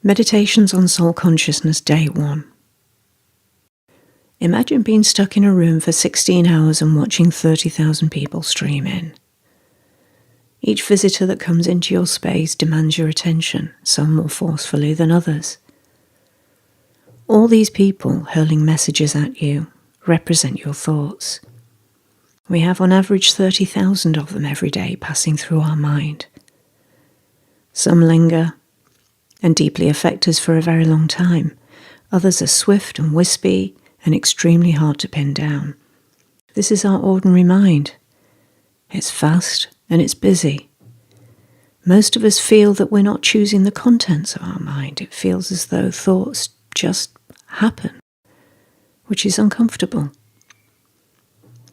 Meditations on Soul Consciousness, Day 1. Imagine being stuck in a room for 16 hours and watching 30,000 people stream in. Each visitor that comes into your space demands your attention, some more forcefully than others. All these people hurling messages at you represent your thoughts. We have on average 30,000 of them every day passing through our mind. Some linger and deeply affect us for a very long time. Others are swift and wispy and extremely hard to pin down. This is our ordinary mind. It's fast and it's busy. Most of us feel that we're not choosing the contents of our mind. It feels as though thoughts just happen, which is uncomfortable.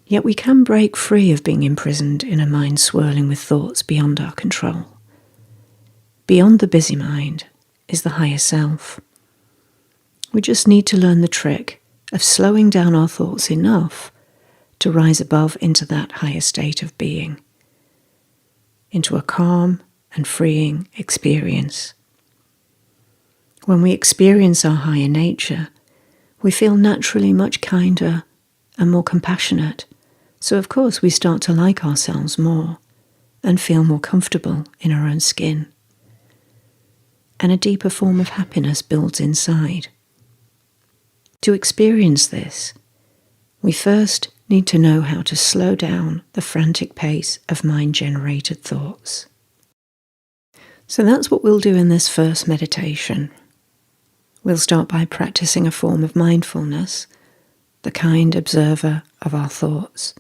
Yet we can break free of being imprisoned in a mind swirling with thoughts beyond our control. Beyond the busy mind is the higher self. We just need to learn the trick of slowing down our thoughts enough to rise above into that higher state of being, into a calm and freeing experience. When we experience our higher nature, we feel naturally much kinder and more compassionate. So of course we start to like ourselves more and feel more comfortable in our own skin. And a deeper form of happiness builds inside. To experience this, we first need to know how to slow down the frantic pace of mind-generated thoughts. So that's what we'll do in this first meditation. We'll start by practicing a form of mindfulness, the kind observer of our thoughts.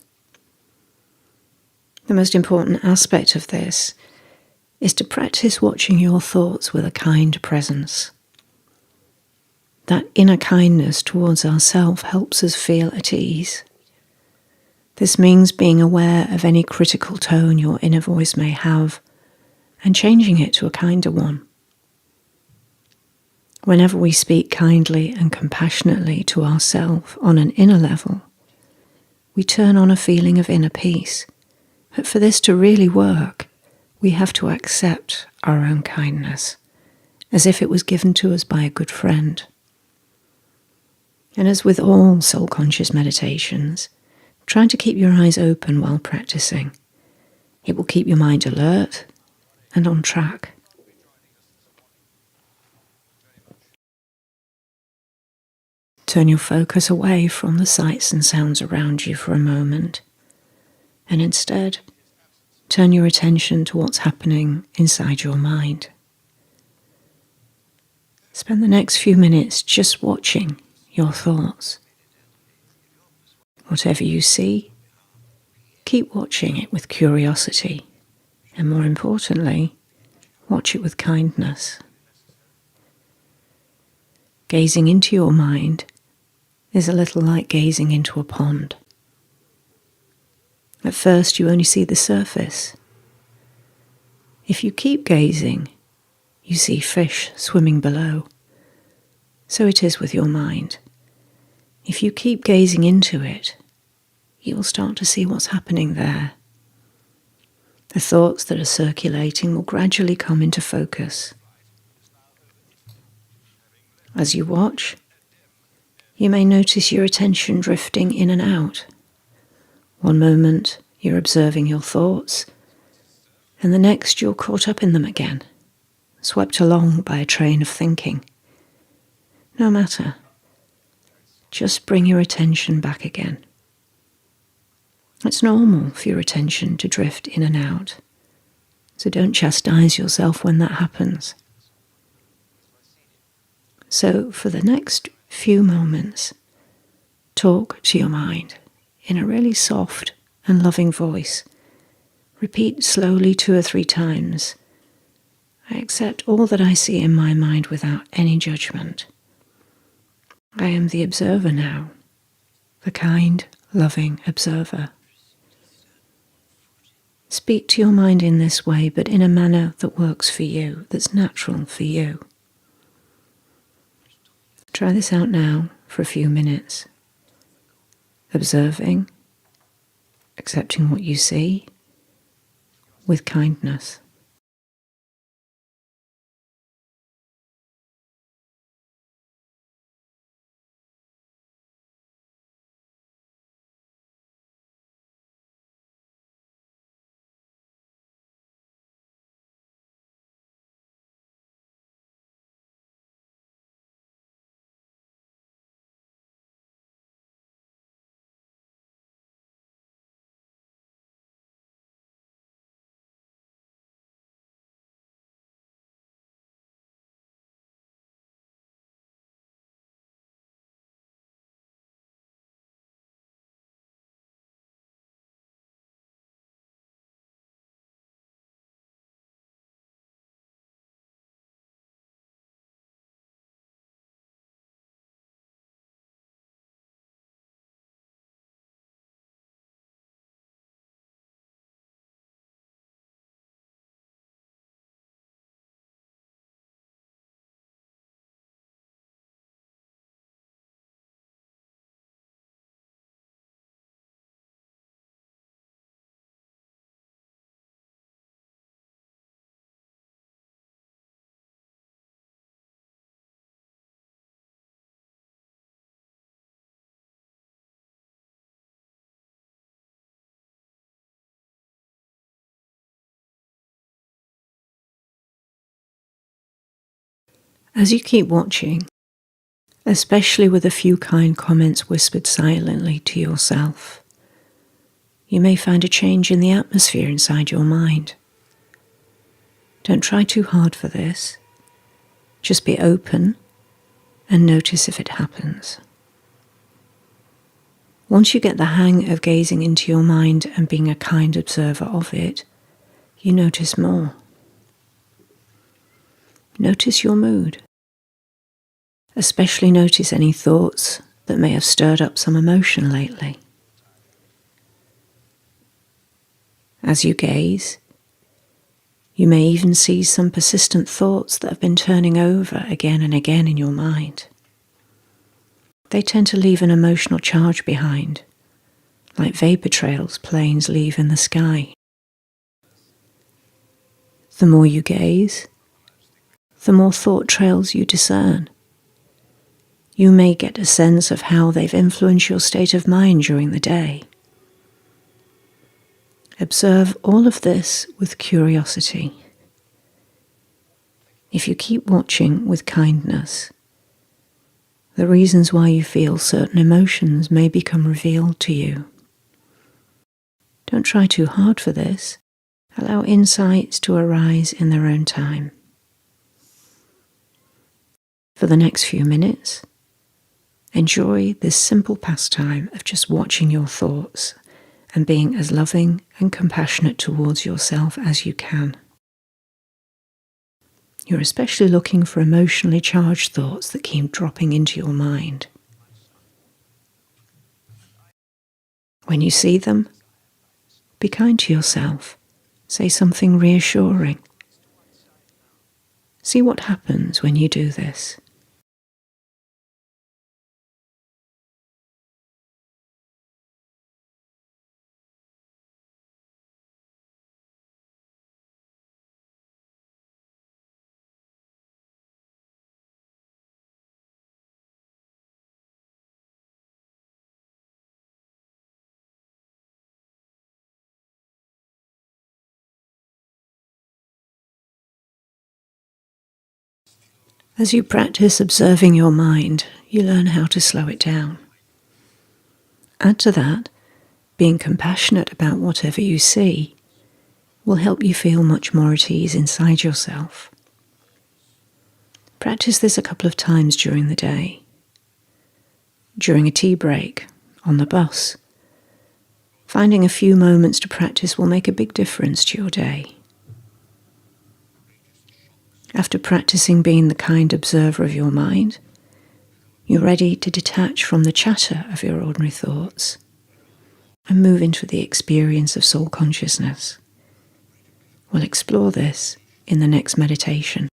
The most important aspect of this is to practice watching your thoughts with a kind presence. That inner kindness towards ourselves helps us feel at ease. This means being aware of any critical tone your inner voice may have and changing it to a kinder one. Whenever we speak kindly and compassionately to ourselves on an inner level, we turn on a feeling of inner peace. But for this to really work, we have to accept our own kindness, as if it was given to us by a good friend. And as with all soul-conscious meditations, try to keep your eyes open while practicing. It will keep your mind alert and on track. Turn your focus away from the sights and sounds around you for a moment, and instead, turn your attention to what's happening inside your mind. Spend the next few minutes just watching your thoughts. Whatever you see, keep watching it with curiosity, and more importantly, watch it with kindness. Gazing into your mind is a little like gazing into a pond. At first, you only see the surface. If you keep gazing, you see fish swimming below. So it is with your mind. If you keep gazing into it, you will start to see what's happening there. The thoughts that are circulating will gradually come into focus. As you watch, you may notice your attention drifting in and out. One moment you're observing your thoughts, and the next you're caught up in them again, swept along by a train of thinking. No matter, just bring your attention back again. It's normal for your attention to drift in and out, so don't chastise yourself when that happens. So for the next few moments, talk to your mind in a really soft and loving voice. Repeat slowly 2 or 3 times. I accept all that I see in my mind without any judgment. I am the observer now, the kind, loving observer. Speak to your mind in this way, but in a manner that works for you, that's natural for you. Try this out now for a few minutes. Observing, accepting what you see, with kindness. As you keep watching, especially with a few kind comments whispered silently to yourself, you may find a change in the atmosphere inside your mind. Don't try too hard for this. Just be open and notice if it happens. Once you get the hang of gazing into your mind and being a kind observer of it, you notice more. Notice your mood. Especially notice any thoughts that may have stirred up some emotion lately. As you gaze, you may even see some persistent thoughts that have been turning over again and again in your mind. They tend to leave an emotional charge behind, like vapor trails planes leave in the sky. The more you gaze, the more thought trails you discern. You may get a sense of how they've influenced your state of mind during the day. Observe all of this with curiosity. If you keep watching with kindness, the reasons why you feel certain emotions may become revealed to you. Don't try too hard for this. Allow insights to arise in their own time. For the next few minutes, enjoy this simple pastime of just watching your thoughts and being as loving and compassionate towards yourself as you can. You're especially looking for emotionally charged thoughts that keep dropping into your mind. When you see them, be kind to yourself. Say something reassuring. See what happens when you do this. As you practice observing your mind, you learn how to slow it down. Add to that, being compassionate about whatever you see will help you feel much more at ease inside yourself. Practice this a couple of times during the day. During a tea break, on the bus. Finding a few moments to practice will make a big difference to your day. After practicing being the kind observer of your mind, you're ready to detach from the chatter of your ordinary thoughts and move into the experience of soul consciousness. We'll explore this in the next meditation.